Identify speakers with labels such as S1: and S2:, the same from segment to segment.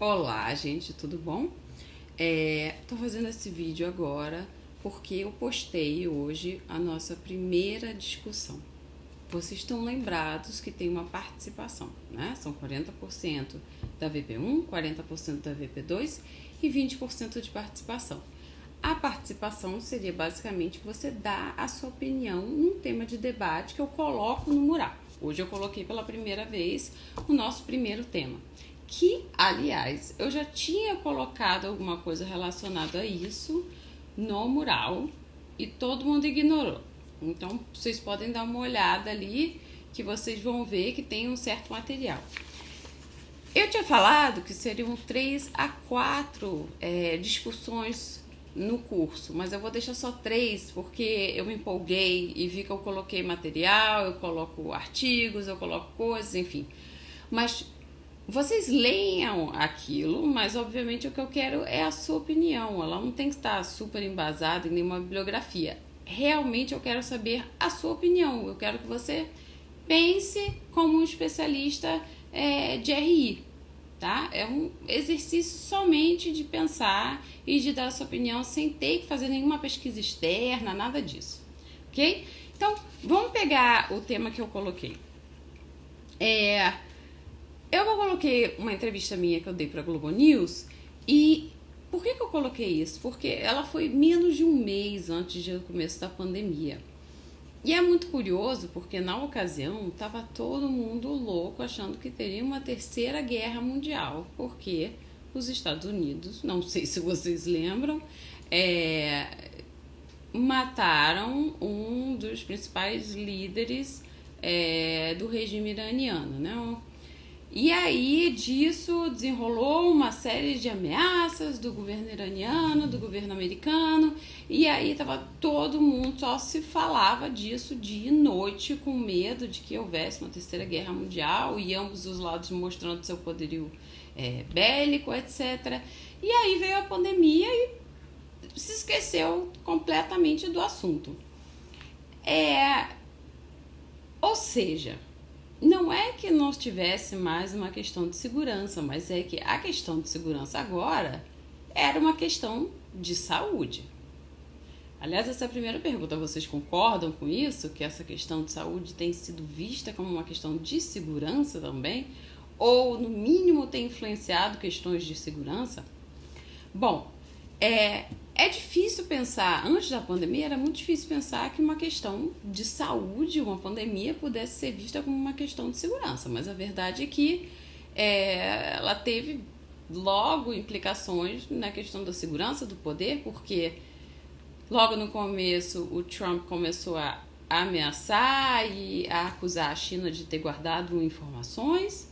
S1: Olá, gente, tudo bom? Tô fazendo esse vídeo agora porque eu postei hoje a nossa primeira discussão. Vocês estão lembrados que tem uma participação, né? São 40% da VP1, 40% da VP2 e 20% de participação. A participação seria basicamente você dar a sua opinião num tema de debate que eu coloco no mural. Hoje eu coloquei pela primeira vez o nosso primeiro tema, que, aliás, eu já tinha colocado alguma coisa relacionada a isso no mural e todo mundo ignorou. Então, vocês podem dar uma olhada ali que vocês vão ver que tem um certo material. Eu tinha falado que seriam 3 a 4 discussões no curso, mas eu vou deixar só 3 porque eu me empolguei e vi que eu coloquei material, eu coloco artigos, eu coloco coisas, enfim. Mas vocês leiam aquilo, mas obviamente o que eu quero é a sua opinião. Ela não tem que estar super embasada em nenhuma bibliografia. Realmente eu quero saber a sua opinião. Eu quero que você pense como um especialista de RI, tá? É um exercício somente de pensar e de dar a sua opinião sem ter que fazer nenhuma pesquisa externa, nada disso, ok? Então, vamos pegar o tema que eu coloquei. Eu coloquei uma entrevista minha que eu dei para a Globo News e por que eu coloquei isso? Porque ela foi menos de um mês antes do começo da pandemia. E é muito curioso porque na ocasião estava todo mundo louco achando que teria uma terceira guerra mundial, porque os Estados Unidos, não sei se vocês lembram, mataram um dos principais líderes do regime iraniano, né? E aí disso desenrolou uma série de ameaças do governo iraniano, do governo americano, e aí tava todo mundo, só se falava disso dia e noite, com medo de que houvesse uma terceira guerra mundial e ambos os lados mostrando seu poderio bélico, etc. E aí veio a pandemia e se esqueceu completamente do assunto. Ou seja, não é que não tivesse mais uma questão de segurança, mas é que a questão de segurança agora era uma questão de saúde. Aliás, essa é a primeira pergunta. Vocês concordam com isso? Que essa questão de saúde tem sido vista como uma questão de segurança também? Ou, no mínimo, tem influenciado questões de segurança? Bom, é difícil pensar, antes da pandemia era muito difícil pensar que uma questão de saúde, uma pandemia, pudesse ser vista como uma questão de segurança, mas a verdade é que ela teve logo implicações na questão da segurança do poder, porque logo no começo o Trump começou a ameaçar e a acusar a China de ter guardado informações,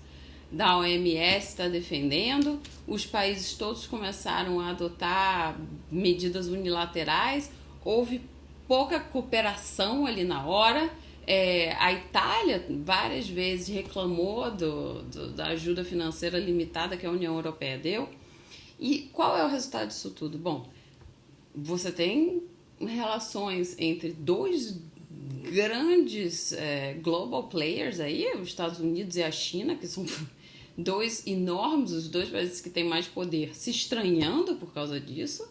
S1: da OMS está defendendo, os países todos começaram a adotar medidas unilaterais, houve pouca cooperação ali na hora. A Itália várias vezes reclamou da ajuda financeira limitada que a União Europeia deu. E qual é o resultado disso tudo? Bom, você tem relações entre dois grandes global players aí, os Estados Unidos e a China, que são dois enormes, os dois países que têm mais poder, se estranhando por causa disso,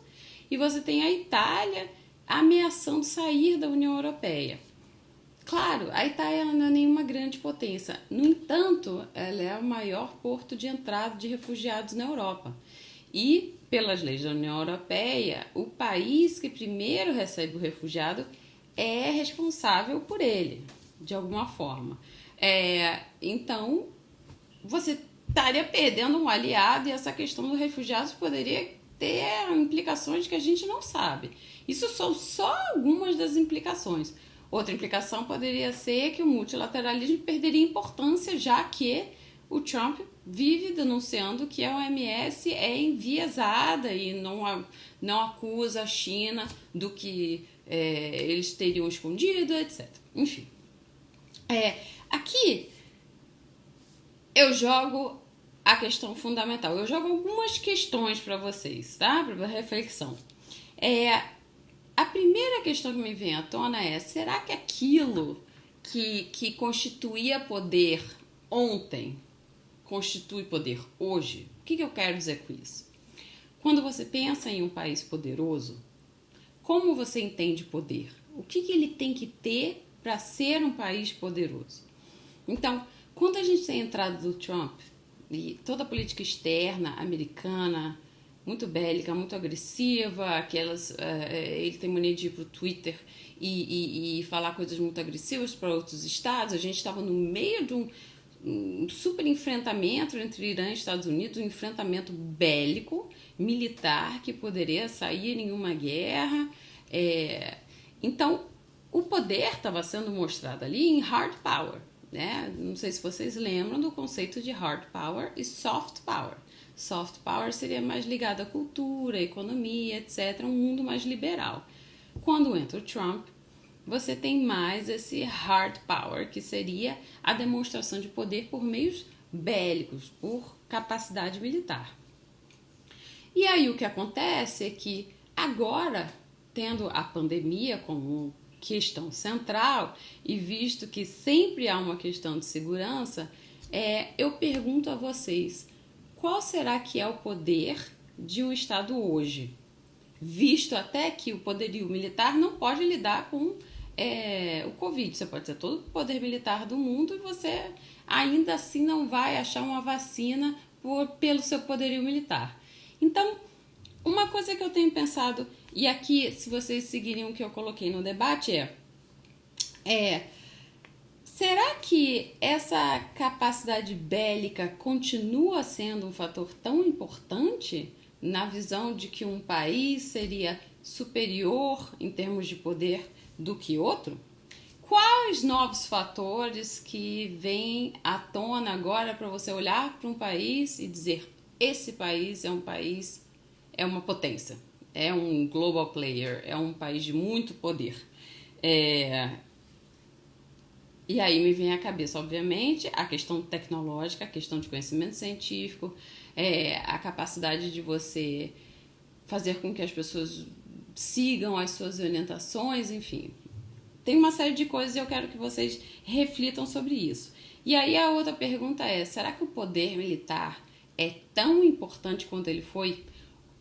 S1: e você tem a Itália ameaçando sair da União Europeia. Claro, a Itália não é nenhuma grande potência, no entanto, ela é o maior porto de entrada de refugiados na Europa. E, pelas leis da União Europeia, o país que primeiro recebe o refugiado é responsável por ele, de alguma forma. Então, você estaria perdendo um aliado e essa questão dos refugiados poderia ter implicações que a gente não sabe. Isso são só algumas das implicações. Outra implicação poderia ser que o multilateralismo perderia importância, já que o Trump vive denunciando que a OMS é enviesada e não acusa a China do que eles teriam escondido, etc. Enfim. Aqui eu jogo a questão fundamental. Eu jogo algumas questões para vocês, tá? Para reflexão. A primeira questão que me vem à tona é: será que aquilo que constituía poder ontem constitui poder hoje? que eu quero dizer com isso? Quando você pensa em um país poderoso, como você entende poder? O que ele tem que ter para ser um país poderoso? Então, quando a gente tem a entrada do Trump e toda a política externa americana, muito bélica, muito agressiva, ele tem mania de ir pro Twitter e falar coisas muito agressivas para outros estados. A gente estava no meio de um super enfrentamento entre Irã e Estados Unidos, um enfrentamento bélico, militar, que poderia sair em uma guerra. Então, o poder estava sendo mostrado ali em hard power, né? Não sei se vocês lembram do conceito de hard power e soft power. Soft power seria mais ligado à cultura, à economia, etc., um mundo mais liberal. Quando entra o Trump, você tem mais esse hard power, que seria a demonstração de poder por meios bélicos, por capacidade militar. E aí o que acontece é que agora, tendo a pandemia como questão central e visto que sempre há uma questão de segurança, eu pergunto a vocês, qual será que é o poder de um Estado hoje? Visto até que o poderio militar não pode lidar com o Covid. Você pode ter todo o poder militar do mundo e você ainda assim não vai achar uma vacina pelo seu poderio militar. Então, uma coisa que eu tenho pensado, e aqui, se vocês seguirem o que eu coloquei no debate, será que essa capacidade bélica continua sendo um fator tão importante na visão de que um país seria superior em termos de poder do que outro? Quais novos fatores que vêm à tona agora para você olhar para um país e dizer esse país é uma potência, é um global player, é um país de muito poder? E aí me vem à cabeça, obviamente, a questão tecnológica, a questão de conhecimento científico, a capacidade de você fazer com que as pessoas sigam as suas orientações, enfim. Tem uma série de coisas e eu quero que vocês reflitam sobre isso. E aí a outra pergunta é, será que o poder militar é tão importante quanto ele foi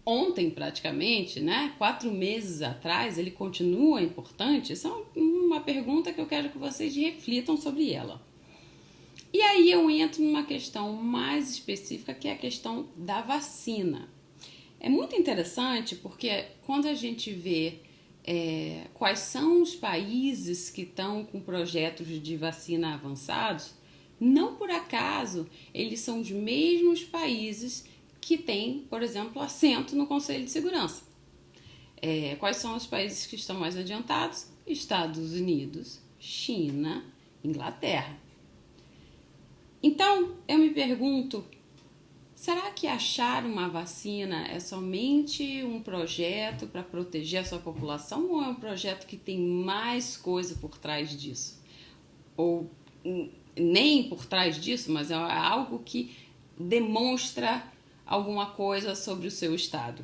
S1: ontem praticamente, né? 4 meses atrás, ele continua importante? Essa é uma pergunta que eu quero que vocês reflitam sobre ela. E aí eu entro numa questão mais específica, que é a questão da vacina. É muito interessante porque quando a gente vê quais são os países que estão com projetos de vacina avançados, não por acaso eles são os mesmos países que têm, por exemplo, assento no Conselho de Segurança. Quais são os países que estão mais adiantados? Estados Unidos, China, Inglaterra. Então, eu me pergunto, será que achar uma vacina é somente um projeto para proteger a sua população ou é um projeto que tem mais coisa por trás disso? Ou nem por trás disso, mas é algo que demonstra alguma coisa sobre o seu estado.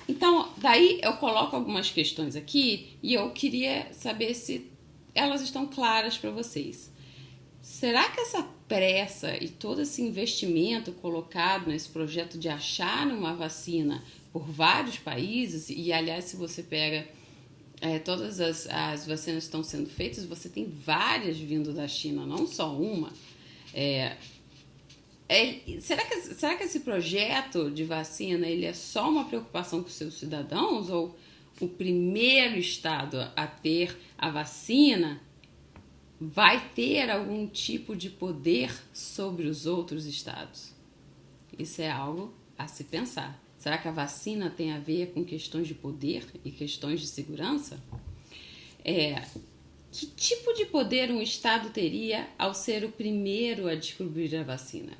S1: Então, daí eu coloco algumas questões aqui e eu queria saber se elas estão claras para vocês. Será que essa pressa e todo esse investimento colocado nesse projeto de achar uma vacina por vários países, e aliás, se você pega todas as vacinas que estão sendo feitas, você tem várias vindo da China, não só uma. Será que esse projeto de vacina ele é só uma preocupação com os seus cidadãos? Ou o primeiro estado a ter a vacina vai ter algum tipo de poder sobre os outros estados? Isso é algo a se pensar. Será que a vacina tem a ver com questões de poder e questões de segurança? Que tipo de poder um estado teria ao ser o primeiro a descobrir a vacina?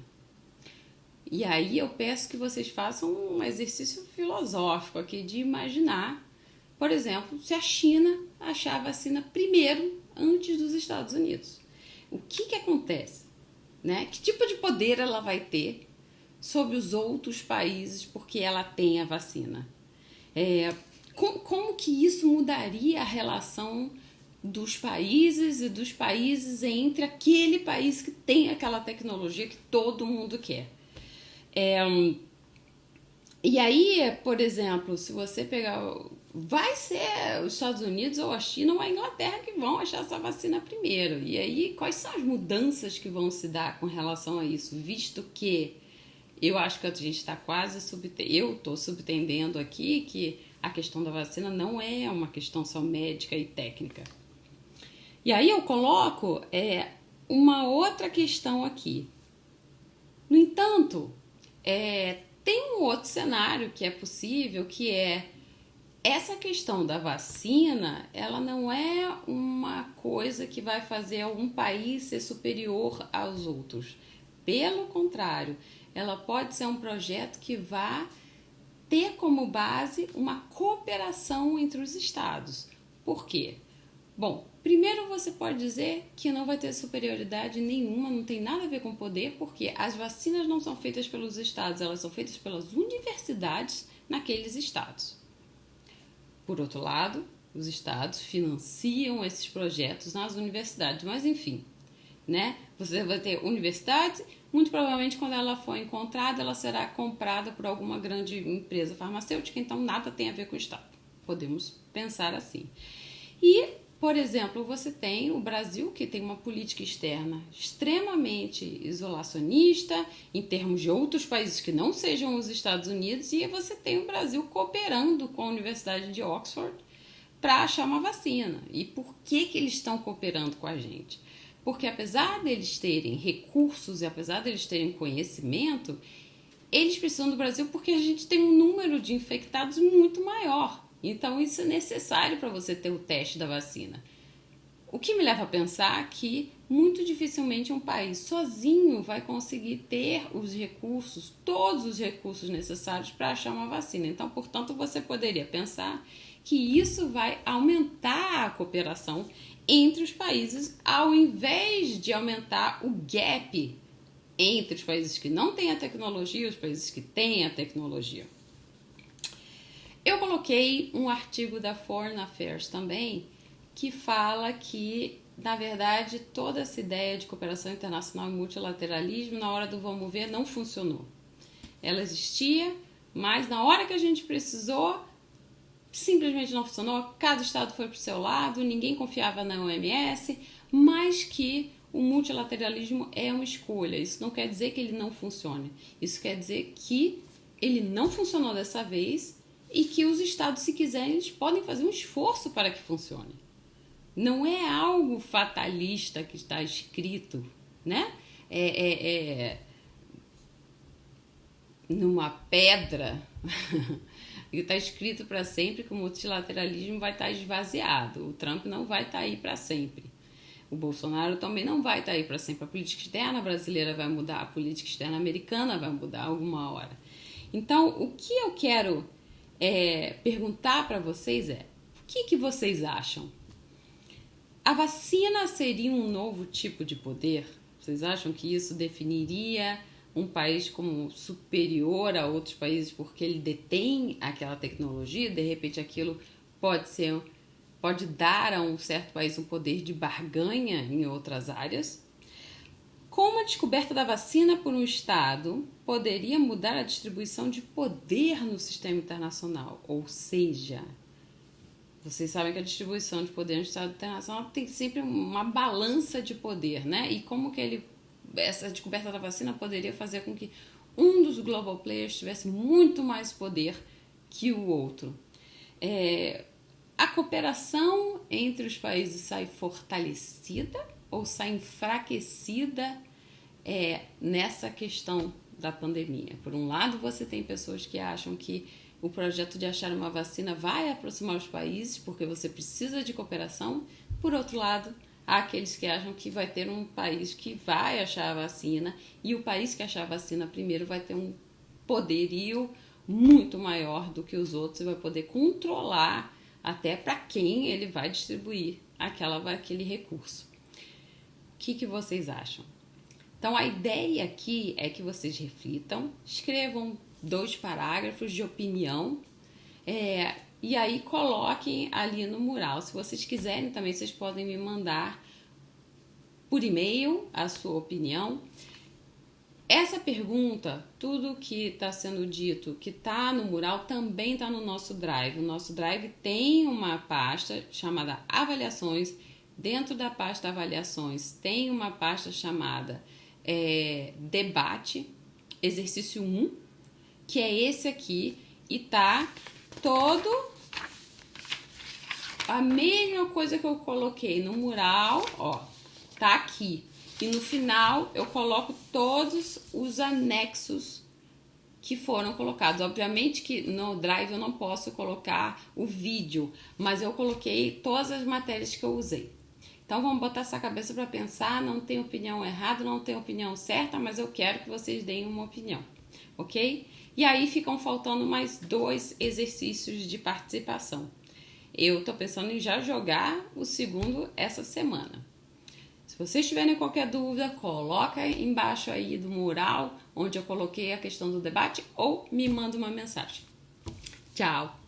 S1: E aí eu peço que vocês façam um exercício filosófico aqui de imaginar, por exemplo, se a China achar a vacina primeiro antes dos Estados Unidos. O que acontece? Né? Que tipo de poder ela vai ter sobre os outros países porque ela tem a vacina? Como que isso mudaria a relação dos países e dos países entre aquele país que tem aquela tecnologia que todo mundo quer? E aí, por exemplo, se você pegar... Vai ser os Estados Unidos ou a China ou a Inglaterra que vão achar essa vacina primeiro. E aí, quais são as mudanças que vão se dar com relação a isso? Visto que eu acho que a gente está quase... Eu estou subentendendo aqui que a questão da vacina não é uma questão só médica e técnica. E aí eu coloco uma outra questão aqui. No entanto, tem um outro cenário que é possível, que é essa questão da vacina, ela não é uma coisa que vai fazer um país ser superior aos outros. Pelo contrário, ela pode ser um projeto que vai ter como base uma cooperação entre os estados. Por quê? Bom, primeiro você pode dizer que não vai ter superioridade nenhuma, não tem nada a ver com poder, porque as vacinas não são feitas pelos estados, elas são feitas pelas universidades naqueles estados. Por outro lado, os estados financiam esses projetos nas universidades, mas enfim, né? Você vai ter universidades, muito provavelmente quando ela for encontrada, ela será comprada por alguma grande empresa farmacêutica, então nada tem a ver com o estado. Podemos pensar assim. E, por exemplo, você tem o Brasil, que tem uma política externa extremamente isolacionista em termos de outros países que não sejam os Estados Unidos, e você tem o Brasil cooperando com a Universidade de Oxford para achar uma vacina. E por que eles estão cooperando com a gente? Porque apesar deles terem recursos e apesar deles terem conhecimento, eles precisam do Brasil porque a gente tem um número de infectados muito maior. Então, isso é necessário para você ter o teste da vacina. O que me leva a pensar que muito dificilmente um país sozinho vai conseguir ter os recursos, todos os recursos necessários para achar uma vacina. Então, portanto, você poderia pensar que isso vai aumentar a cooperação entre os países, ao invés de aumentar o gap entre os países que não têm a tecnologia e os países que têm a tecnologia. Eu coloquei um artigo da Foreign Affairs também, que fala que, na verdade, toda essa ideia de cooperação internacional e multilateralismo, na hora do vamos ver, não funcionou. Ela existia, mas na hora que a gente precisou, simplesmente não funcionou. Cada estado foi para o seu lado, ninguém confiava na OMS, mas que o multilateralismo é uma escolha. Isso não quer dizer que ele não funcione. Isso quer dizer que ele não funcionou dessa vez e que os estados, se quiserem, eles podem fazer um esforço para que funcione. Não é algo fatalista que está escrito, né? Numa pedra e está escrito para sempre que o multilateralismo vai estar esvaziado. O Trump não vai estar aí para sempre. O Bolsonaro também não vai estar aí para sempre. A política externa brasileira vai mudar, a política externa americana vai mudar alguma hora. Então, o que eu quero perguntar para vocês o que vocês acham? A vacina seria um novo tipo de poder? Vocês acham que isso definiria um país como superior a outros países porque ele detém aquela tecnologia? De repente aquilo pode dar a um certo país um poder de barganha em outras áreas? Como a descoberta da vacina por um Estado poderia mudar a distribuição de poder no sistema internacional? Ou seja, vocês sabem que a distribuição de poder no Estado internacional tem sempre uma balança de poder, né? E como que essa descoberta da vacina poderia fazer com que um dos global players tivesse muito mais poder que o outro? A cooperação entre os países sai fortalecida ou sai enfraquecida nessa questão da pandemia? Por um lado, você tem pessoas que acham que o projeto de achar uma vacina vai aproximar os países porque você precisa de cooperação. Por outro lado, há aqueles que acham que vai ter um país que vai achar a vacina e o país que achar a vacina primeiro vai ter um poderio muito maior do que os outros e vai poder controlar até para quem ele vai distribuir aquele recurso. O que vocês acham? Então, a ideia aqui é que vocês reflitam, escrevam 2 parágrafos de opinião e aí coloquem ali no mural. Se vocês quiserem também, vocês podem me mandar por e-mail a sua opinião. Essa pergunta, tudo que está sendo dito, que está no mural, também está no nosso Drive. O nosso Drive tem uma pasta chamada Avaliações. Dentro da pasta Avaliações tem uma pasta chamada Debate, exercício 1, que é esse aqui, e tá todo a mesma coisa que eu coloquei no mural, ó, tá aqui. E no final eu coloco todos os anexos que foram colocados. Obviamente que no Drive eu não posso colocar o vídeo, mas eu coloquei todas as matérias que eu usei. Então vamos botar essa cabeça para pensar, não tem opinião errada, não tem opinião certa, mas eu quero que vocês deem uma opinião, ok? E aí ficam faltando mais 2 exercícios de participação. Eu tô pensando em já jogar o segundo essa semana. Se vocês tiverem qualquer dúvida, coloca embaixo aí do mural onde eu coloquei a questão do debate ou me manda uma mensagem. Tchau!